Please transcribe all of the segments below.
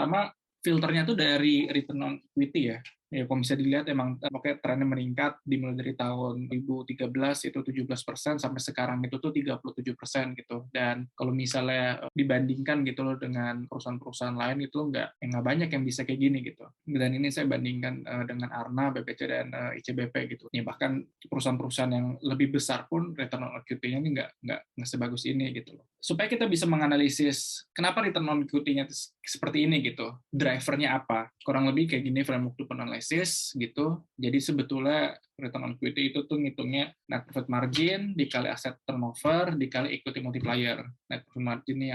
Pertama, filternya tuh dari return on equity ya. Ya, kalau bisa dilihat emang pokoknya trennya meningkat dimulai dari tahun 2013 itu 17% sampai sekarang itu tuh 37% gitu. Dan kalau misalnya dibandingkan gitu loh dengan perusahaan-perusahaan lain itu nggak banyak yang bisa kayak gini gitu. Dan ini saya bandingkan dengan Arna, BPC dan ICBP gitu. Ya bahkan perusahaan-perusahaan yang lebih besar pun return on equity-nya ini nggak sebagus ini gitu loh. Supaya kita bisa menganalisis kenapa return on equity-nya seperti ini gitu, drivernya apa, kurang lebih kayak gini framework to analysis gitu. Jadi sebetulnya return on equity itu tuh ngitungnya net profit margin dikali asset turnover dikali equity multiplier. Net profit margin ini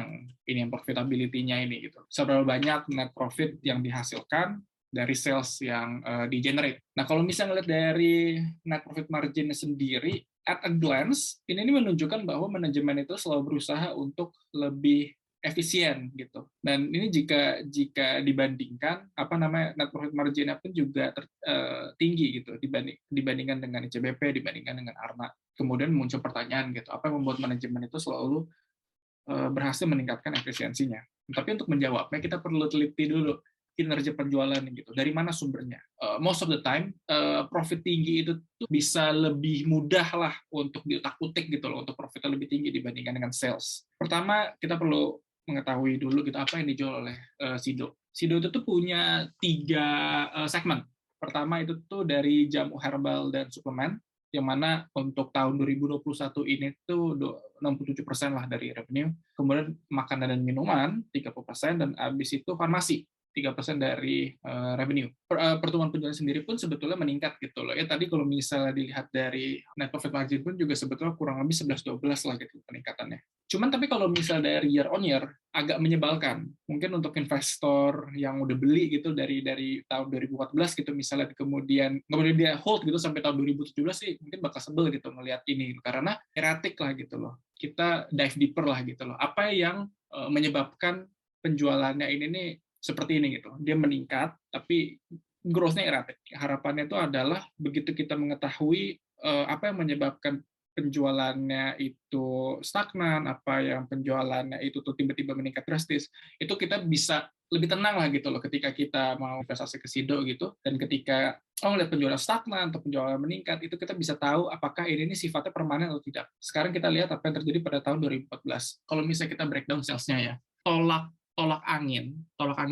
yang profitability-nya ini gitu. Seberapa banyak net profit yang dihasilkan dari sales yang di-generate. Nah, kalau misalnya ngeliat dari net profit margin sendiri, at a glance, ini menunjukkan bahwa manajemen itu selalu berusaha untuk lebih efisien gitu. Dan ini jika dibandingkan net profit margin-nya pun juga tinggi gitu dibandingkan dengan ICBP, dibandingkan dengan Arna. Kemudian muncul pertanyaan gitu, apa yang membuat manajemen itu selalu berhasil meningkatkan efisiensinya. Tapi untuk menjawabnya kita perlu teliti dulu kinerja penjualan gitu. Dari mana sumbernya? Most of the time profit tinggi itu tuh bisa lebih mudah lah untuk diutak-utik gitu loh, untuk profitnya lebih tinggi dibandingkan dengan sales. Pertama kita perlu mengetahui dulu gitu apa yang dijual oleh Sido. Sido itu tuh punya 3 segmen. Pertama itu tuh dari jamu herbal dan suplemen, yang mana untuk tahun 2021 ini tuh 67% lah dari revenue. Kemudian makanan dan minuman 30%, dan habis itu farmasi 3% dari revenue. Pertumbuhan penjualan sendiri pun sebetulnya meningkat gitu loh. Ya tadi kalau misalnya dilihat dari net profit margin pun juga sebetulnya kurang lebih 11-12 lah gitu peningkatannya. Cuman tapi kalau misalnya dari year on year agak menyebalkan. Mungkin untuk investor yang udah beli gitu dari tahun 2014 gitu misalnya, kemudian dia hold gitu sampai tahun 2017 sih mungkin bakal sebel gitu melihat ini karena erratic lah gitu loh. Kita dive deeper lah gitu loh. Apa yang menyebabkan penjualannya ini nih seperti ini gitu. Dia meningkat tapi growth-nya erratic. Harapannya itu adalah begitu kita mengetahui apa yang menyebabkan penjualannya itu stagnan, apa yang penjualannya itu tuh tiba-tiba meningkat drastis, itu kita bisa lebih tenang lah gitu loh ketika kita mau investasi ke Sido gitu, dan ketika ngeliat penjualan stagnan atau penjualan meningkat, itu kita bisa tahu apakah ini sifatnya permanen atau tidak. Sekarang kita lihat apa yang terjadi pada tahun 2014. Kalau misalnya kita breakdown sales-nya ya, tolak angin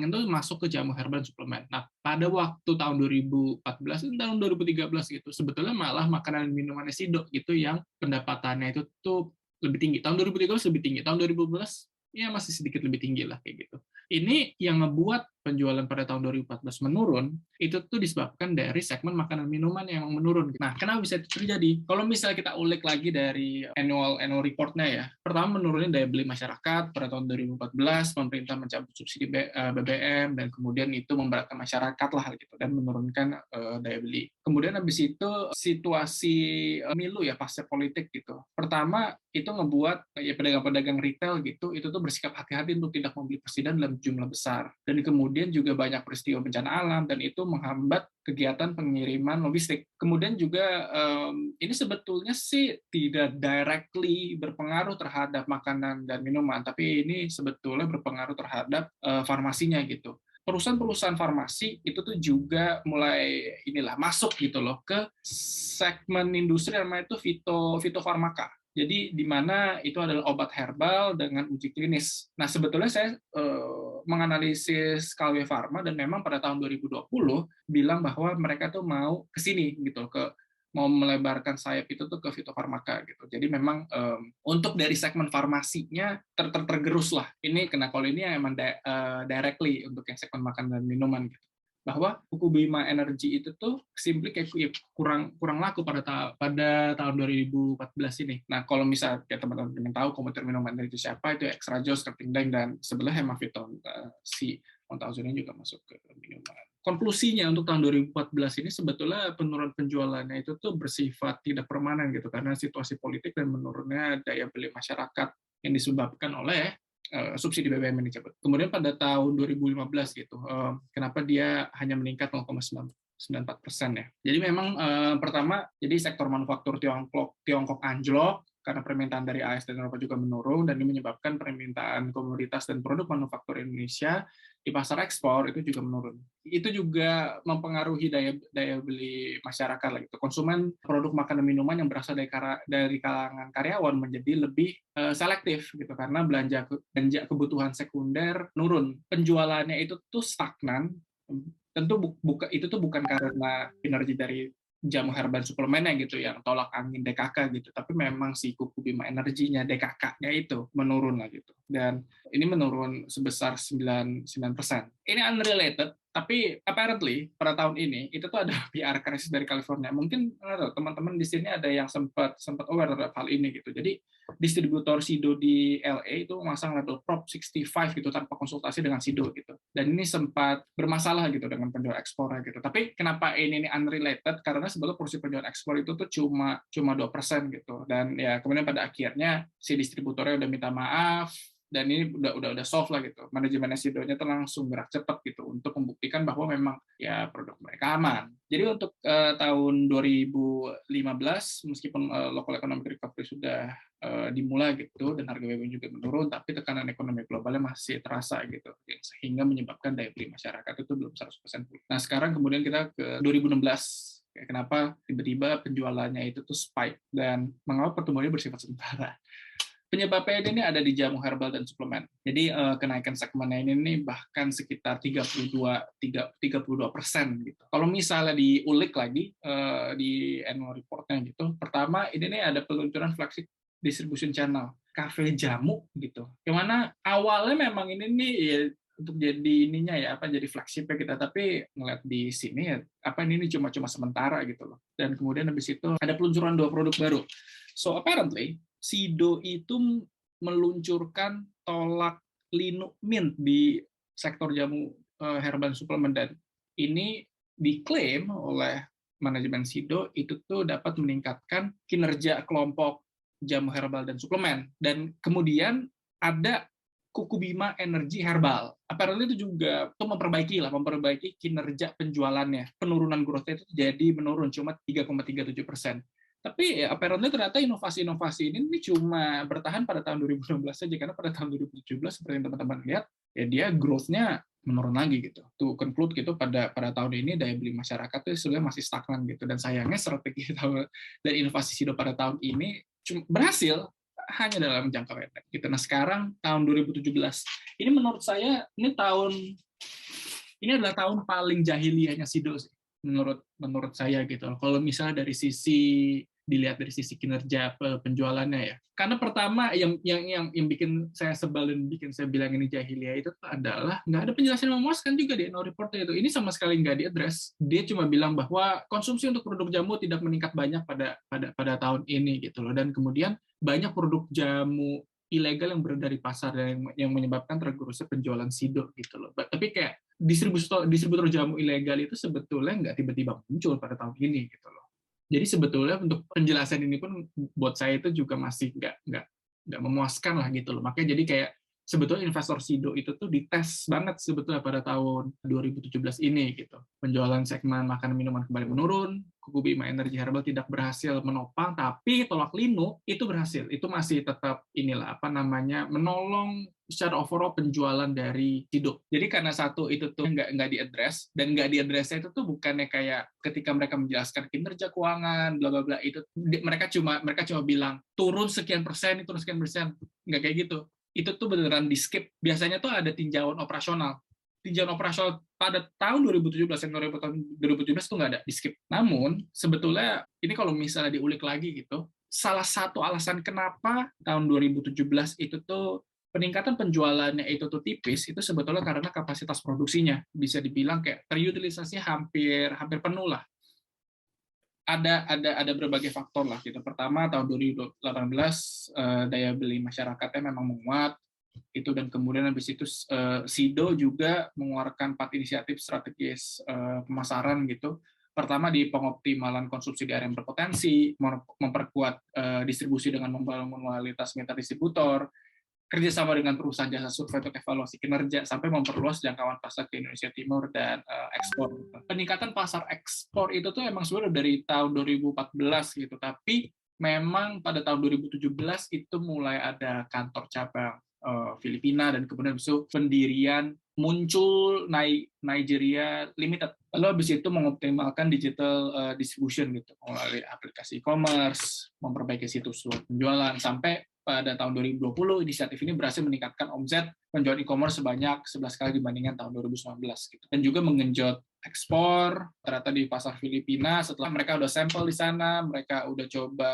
tuh masuk ke jamu herbal dan suplemen. Nah, pada waktu tahun 2014 dan tahun 2013 gitu, sebetulnya malah makanan dan minuman Sido gitu yang pendapatannya itu tuh lebih tinggi. Tahun 2013 lebih tinggi, tahun 2012 ya masih sedikit lebih tinggi lah kayak gitu. Ini yang ngebuat penjualan pada tahun 2014 menurun, itu tuh disebabkan dari segmen makanan minuman yang menurun. Nah, kenapa bisa itu terjadi? Kalau misalnya kita ulik lagi dari annual report-nya ya, pertama menurunnya daya beli masyarakat pada tahun 2014, pemerintah mencabut subsidi BBM, dan kemudian itu memberatkan masyarakat lah gitu, dan menurunkan daya beli. Kemudian habis itu situasi milu ya, pasca politik gitu. Pertama, itu ngebuat ya pedagang-pedagang retail gitu, itu tuh bersikap hati-hati untuk tidak membeli persediaan dalam jumlah besar. Dan kemudian juga banyak peristiwa bencana alam, dan itu menghambat kegiatan pengiriman logistik. Kemudian juga ini sebetulnya sih tidak directly berpengaruh terhadap makanan dan minuman, tapi ini sebetulnya berpengaruh terhadap farmasinya gitu. Perusahaan-perusahaan farmasi itu tuh juga mulai masuk gitu loh ke segmen industri yang namanya itu fitofarmaka. Jadi di mana itu adalah obat herbal dengan uji klinis. Nah, sebetulnya saya menganalisis Kalbe Farma, dan memang pada tahun 2020 bilang bahwa mereka tuh mau ke sini gitu, mau melebarkan sayap itu tuh ke fitofarmaka gitu. Jadi memang untuk dari segmen farmasinya tergerus lah. Ini kalau ini emang directly untuk yang segmen makanan dan minuman gitu. Bahwa buku Bima Energy itu tuh simply kayak kurang laku pada tahun 2014 ini. Nah, kalau misalnya teman-teman ingin tahu komputer minuman itu siapa, itu Extra Joss, Kerting Dang, dan sebelah Hemaviton si 1000 ini juga masuk ke minuman. Konklusinya untuk tahun 2014 ini sebetulnya penurunan penjualannya itu tuh bersifat tidak permanen gitu, karena situasi politik dan menurunnya daya beli masyarakat yang disebabkan oleh subsidi BBM yang dicabut. Kemudian pada tahun 2015 gitu, kenapa dia hanya meningkat 0,94% ya. Jadi memang pertama, jadi sektor manufaktur Tiongkok anjlok karena permintaan dari AS dan Eropa juga menurun, dan ini menyebabkan permintaan komoditas dan produk manufaktur Indonesia di pasar ekspor itu juga menurun. Itu juga mempengaruhi daya beli masyarakat lah gitu. Konsumen produk makanan minuman yang berasal dari kalangan karyawan menjadi lebih selektif gitu karena belanja kebutuhan sekunder nurun. Penjualannya itu tuh stagnan. Tentu itu tuh bukan karena kinerja dari jamu herbal suplemennya gitu yang tolak angin DKK gitu, tapi memang si Kuku Bima energinya DKK-nya itu menurun lah gitu. Dan ini menurun sebesar 9%. Ini unrelated, tapi apparently pada tahun ini itu tuh ada PR krisis dari California. Mungkin teman-teman di sini ada yang sempat aware terhadap hal ini gitu. Jadi distributor Sido di LA itu memasang label Prop 65 gitu tanpa konsultasi dengan Sido gitu. Dan ini sempat bermasalah gitu dengan penjual ekspornya gitu. Tapi kenapa ini unrelated? Karena sebetulnya porsi penjualan ekspor itu tuh cuma 2% gitu. Dan ya kemudian pada akhirnya si distributornya udah minta maaf, dan ini udah soft lah gitu. Manajemen Sidonya tuh langsung gerak cepat gitu untuk membuktikan bahwa memang ya produk mereka aman. Jadi untuk tahun 2015 meskipun local economic recovery sudah dimulai gitu dan harga BBM juga menurun, tapi tekanan ekonomi globalnya masih terasa gitu, sehingga menyebabkan daya beli masyarakat itu belum 100% pulih. Nah sekarang kemudian kita ke 2016. Kenapa tiba-tiba penjualannya itu tuh spike dan mengapa pertumbuhannya bersifat sementara? Penyebabnya ini ada di jamu herbal dan suplemen. Jadi kenaikan segmennya ini bahkan sekitar 32% gitu. Kalau misalnya diulik lagi di annual report-nya gitu, pertama ini nih ada peluncuran flagship distribution channel, kafe jamu gitu. Yang mana awalnya memang ini nih ya, untuk jadi ininya ya apa jadi flagship-nya kita, tapi ngeliat di sini ya apa ini cuma sementara gitu loh. Dan kemudian habis itu ada peluncuran 2 produk baru. So apparently Sido itu meluncurkan tolak linu mint di sektor jamu herbal suplemen, dan ini diklaim oleh manajemen Sido itu tuh dapat meningkatkan kinerja kelompok jamu herbal dan suplemen. Dan kemudian ada Kuku Bima Energi Herbal. Apparently itu juga tuh memperbaiki kinerja penjualannya. Penurunan growth-nya itu jadi menurun cuma 3,37%. Tapi ya, apparently ternyata inovasi-inovasi ini cuma bertahan pada tahun 2016 saja, karena pada tahun 2017 seperti yang teman-teman lihat, ya dia growth-nya menurun lagi gitu. To conclude gitu, pada tahun ini daya beli masyarakat itu sebenarnya masih stagnan gitu. Dan sayangnya strategi dan inovasi Sido pada tahun ini berhasil hanya dalam jangka pendek gitu. Nah sekarang tahun 2017 ini menurut saya ini adalah tahun paling jahiliyahnya Sido sih, menurut saya gitu. Kalau misalnya dilihat dari sisi kinerja penjualannya ya. Karena pertama yang bikin saya sebel dan bikin saya bilang ini jahiliyah itu adalah nggak ada penjelasan yang memuaskan juga di annual report itu. Ini sama sekali nggak diadres. Dia cuma bilang bahwa konsumsi untuk produk jamu tidak meningkat banyak pada tahun ini gitu loh. Dan kemudian banyak produk jamu ilegal yang beredar di pasar dan yang menyebabkan tergerusnya penjualan Sido gitu loh. Tapi kayak distributor jamu ilegal itu sebetulnya nggak tiba-tiba muncul pada tahun ini gitu loh. Jadi sebetulnya untuk penjelasan ini pun buat saya itu juga masih nggak memuaskan lah gitu loh. Makanya jadi kayak sebetulnya investor Sido itu tuh dites banget sebetulnya pada tahun 2017 ini gitu. Penjualan segmen makanan minuman kembali menurun, Kuku Bima Energi Herbal tidak berhasil menopang, tapi tolak linu itu berhasil. Itu masih tetap menolong secara overall penjualan dari Sido. Jadi karena satu itu tuh nggak diadres, dan nggak diadresnya itu tuh bukannya kayak ketika mereka menjelaskan kinerja keuangan bla bla bla itu mereka cuma bilang turun sekian persen, nggak kayak gitu. Itu tuh beneran di skip. Biasanya tuh ada tinjauan operasional pada tahun 2017 tuh nggak ada, di skip. Namun sebetulnya ini kalau misalnya diulik lagi gitu, salah satu alasan kenapa tahun 2017 itu tuh peningkatan penjualannya itu tuh tipis itu sebetulnya karena kapasitas produksinya bisa dibilang kayak terutilisasi hampir penuh lah. Ada berbagai faktor lah gitu. Pertama tahun 2018 daya beli masyarakatnya memang menguat itu, dan kemudian habis itu Sido juga mengeluarkan 4 inisiatif strategis pemasaran gitu. Pertama di pengoptimalan konsumsi di area yang berpotensi, memperkuat distribusi dengan membangun loyalitas mitra distributor, kerjasama dengan perusahaan jasa survei untuk evaluasi kinerja, sampai memperluas jangkauan pasar ke Indonesia Timur dan ekspor. Peningkatan pasar ekspor itu tuh emang sebenarnya dari tahun 2014 gitu, tapi memang pada tahun 2017 itu mulai ada kantor cabang Filipina, dan kemudian itu pendirian muncul Nigeria Limited. Lalu habis itu mengoptimalkan digital distribution gitu, melalui aplikasi e-commerce, memperbaiki situs penjualan, sampai pada tahun 2020 inisiatif ini berhasil meningkatkan omset penjualan e-commerce sebanyak 11 kali dibandingkan tahun 2019 gitu. Dan juga menggenjot ekspor ternyata di pasar Filipina. Setelah mereka udah sampel di sana, mereka udah coba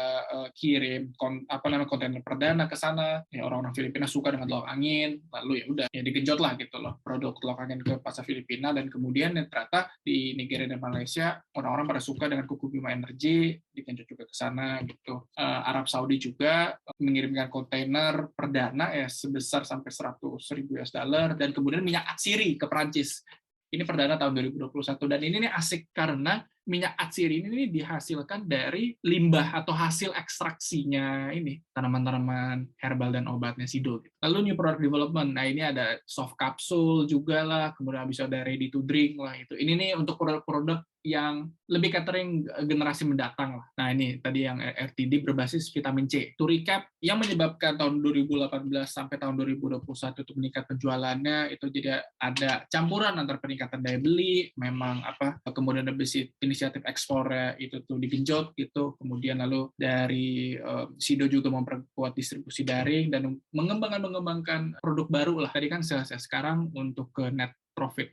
kirim kontainer perdana ke sana, ya orang-orang Filipina suka dengan telur angin, lalu ya udah ya digenjot lah gitu loh produk telur angin ke pasar Filipina. Dan kemudian ya, ternyata di Nigeria dan Malaysia orang-orang pada suka dengan kuku Bima Energy, digenjot juga ke sana gitu. Arab Saudi juga mengirimkan kontainer perdana ya sebesar sampai 100.000 US dollar, dan kemudian minyak atsiri ke Perancis. Ini perdana tahun 2021, dan ini nih asik karena minyak atsiri ini dihasilkan dari limbah atau hasil ekstraksinya ini tanaman-tanaman herbal dan obatnya Sido. Lalu new product development, nah ini ada soft capsule juga lah, kemudian bisa ada ready to drink lah itu. Ini nih untuk produk-produk yang lebih catering generasi mendatang lah. Nah ini tadi yang RTD berbasis vitamin C. To recap, yang menyebabkan tahun 2018 sampai tahun 2021 itu meningkat penjualannya itu jadi ada campuran antara peningkatan daya beli, memang kemudian habis inisiatif ekspornya itu tuh digenjot gitu, kemudian lalu dari Sido juga memperkuat distribusi daring dan mengembangkan produk baru lah. Tadi kan saya sekarang untuk ke net profit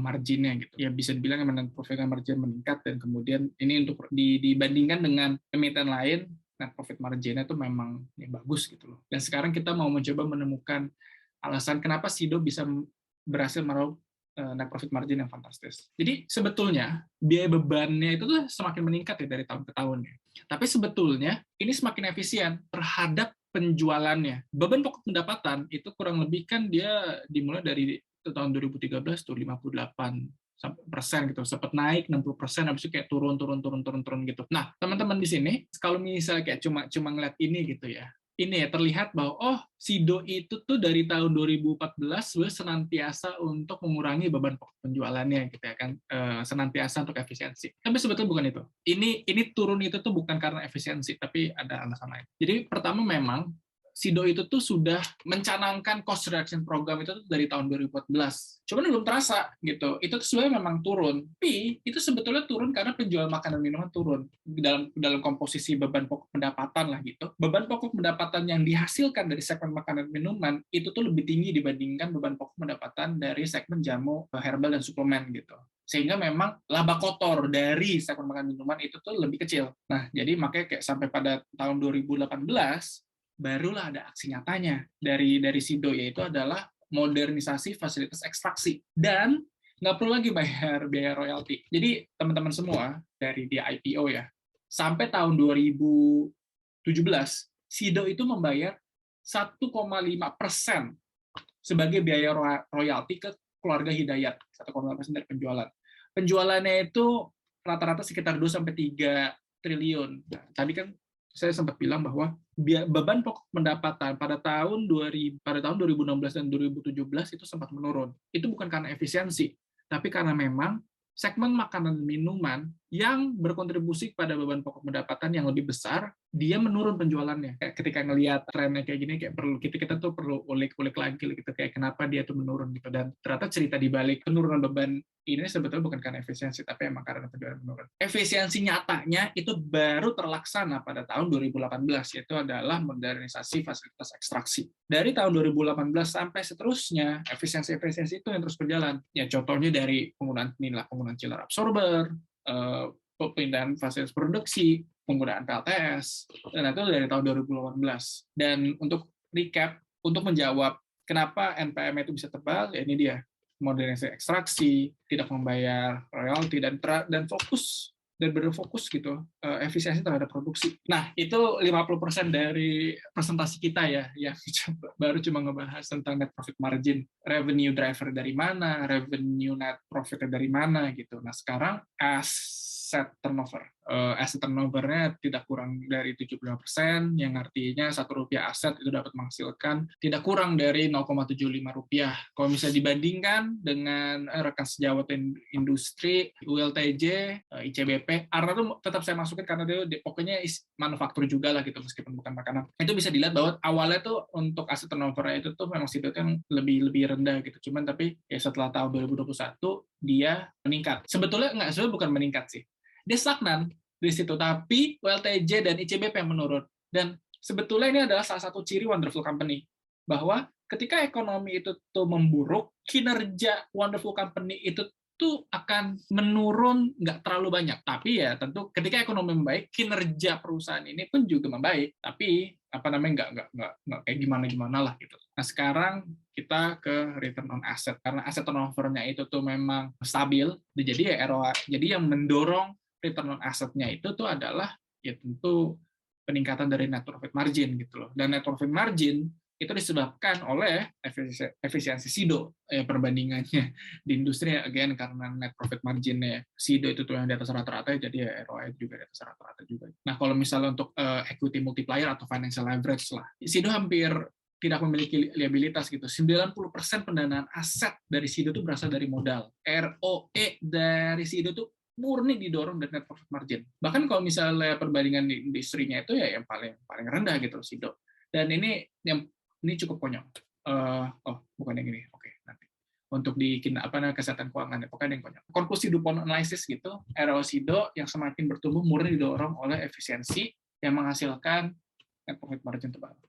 marginnya gitu ya, bisa dibilang net profit margin meningkat, dan kemudian ini untuk dibandingkan dengan emiten lain net profit marginnya itu memang ya bagus gitu loh. Dan sekarang kita mau mencoba menemukan alasan kenapa Sido bisa berhasil meraup net profit margin yang fantastis. Jadi sebetulnya biaya bebannya itu tuh semakin meningkat ya dari tahun ke tahun ya. Tapi sebetulnya ini semakin efisien terhadap penjualannya. Beban pokok pendapatan itu kurang lebih kan dia dimulai dari tahun 2013 tuh 58% gitu, sempat naik 60%, habis itu kayak turun gitu. Nah, teman-teman di sini kalau misalnya kayak cuma ngeliat ini gitu ya, ini ya terlihat bahwa Sido itu tuh dari tahun 2014 senantiasa untuk mengurangi beban pokok penjualannya gitu ya kan, senantiasa untuk efisiensi. Tapi sebetulnya bukan itu. Ini turun itu tuh bukan karena efisiensi, tapi ada alasan lain. Jadi pertama memang Sido itu tuh sudah mencanangkan cost reduction program itu tuh dari tahun 2014. Cuman belum terasa gitu. Itu tuh sebenarnya memang turun. Tapi itu sebetulnya turun karena penjual makanan minuman turun dalam komposisi beban pokok pendapatan lah gitu. Beban pokok pendapatan yang dihasilkan dari segmen makanan minuman itu tuh lebih tinggi dibandingkan beban pokok pendapatan dari segmen jamu, herbal dan suplemen gitu. Sehingga memang laba kotor dari segmen makanan minuman itu tuh lebih kecil. Nah, jadi makanya kayak sampai pada tahun 2018 barulah ada aksi nyatanya dari Sido, yaitu adalah modernisasi fasilitas ekstraksi, dan nggak perlu lagi bayar biaya royalti. Jadi teman-teman semua dari dia IPO ya, sampai tahun 2017 Sido itu membayar 1,5% sebagai biaya royalti ke keluarga Hidayat, 1,5% dari penjualan. Penjualannya itu rata-rata sekitar 2-3 triliun. Nah, tadi kan saya sempat bilang bahwa beban pokok pendapatan pada tahun 2016 dan 2017 itu sempat menurun. Itu bukan karena efisiensi, tapi karena memang segmen makanan minuman yang berkontribusi pada beban pokok pendapatan yang lebih besar, dia menurun penjualannya. Ketika ngelihat trennya kayak gini, kayak kita tuh perlu ulik-ulik lagi gitu, kayak kenapa dia tuh menurun gitu. Dan ternyata cerita di balik penurunan beban ini sebetulnya bukan karena efisiensi, tapi emang karena penjualan menurun. Efisiensi nyatanya itu baru terlaksana pada tahun 2018, yaitu adalah modernisasi fasilitas ekstraksi. Dari tahun 2018 sampai seterusnya, efisiensi itu yang terus berjalan. Ya contohnya dari penggunaan chiller absorber, pindahan fasilitas produksi, penggunaan PLTS, dan itu dari tahun 2018. Dan untuk recap, untuk menjawab kenapa NPM itu bisa tebal, ya ini dia, modernisasi ekstraksi, tidak membayar royalti, dan fokus dan berfokus gitu, efisiensi terhadap produksi. Nah, itu 50% dari presentasi kita ya, yang baru cuma ngebahas tentang net profit margin, revenue driver dari mana, revenue net profit dari mana gitu. Nah, sekarang as asset turnover. Asset turnover-nya tidak kurang dari 75%, yang artinya Rp1 aset itu dapat menghasilkan tidak kurang dari Rp0,75. Kalau misalnya dibandingkan dengan rekan sejawat industri, ULTJ, ICBP, ARNA itu tetap saya masukin karena dia pokoknya manufaktur juga lah gitu, meskipun bukan makanan. Itu bisa dilihat bahwa awalnya tuh untuk aset turnover itu tuh memang sidotnya lebih rendah gitu. Cuman tapi ya setelah tahun 2021 dia meningkat. Sebetulnya bukan meningkat sih. Dia stagnan di situ, tapi ULTJ dan ICBP yang menurun. Dan sebetulnya ini adalah salah satu ciri wonderful company, bahwa ketika ekonomi itu tuh memburuk, kinerja wonderful company itu tuh akan menurun nggak terlalu banyak. Tapi ya tentu ketika ekonomi membaik, kinerja perusahaan ini pun juga membaik. Tapi apa namanya nggak kayak gimana lah gitu. Nah sekarang kita ke return on asset, karena asset turnover-nya itu tuh memang stabil. Jadi ya ROA, jadi yang mendorong return on asset-nya itu tuh adalah ya tentu peningkatan dari net profit margin gitu loh. Dan net profit margin itu disebabkan oleh efisiensi SIDO perbandingannya di industri, again karena net profit margin-nya SIDO itu tuh yang di atas rata-rata, jadi ya ROI juga di atas rata-rata juga. Nah kalau misalnya untuk equity multiplier atau financial leverage lah, SIDO hampir tidak memiliki liabilitas gitu. 90% pendanaan aset dari SIDO itu berasal dari modal. ROE dari SIDO itu murni didorong dari net profit margin. Bahkan kalau misalnya perbandingan di industrinya itu ya yang paling rendah gitu SIDO. Dan ini cukup konyol. Bukan yang ini. Oke, nanti. Untuk di kesehatan keuangan, pokoknya yang konyol. Konklusi DuPont Analysis gitu, ROE SIDO yang semakin bertumbuh murni didorong oleh efisiensi yang menghasilkan net profit margin terbaru.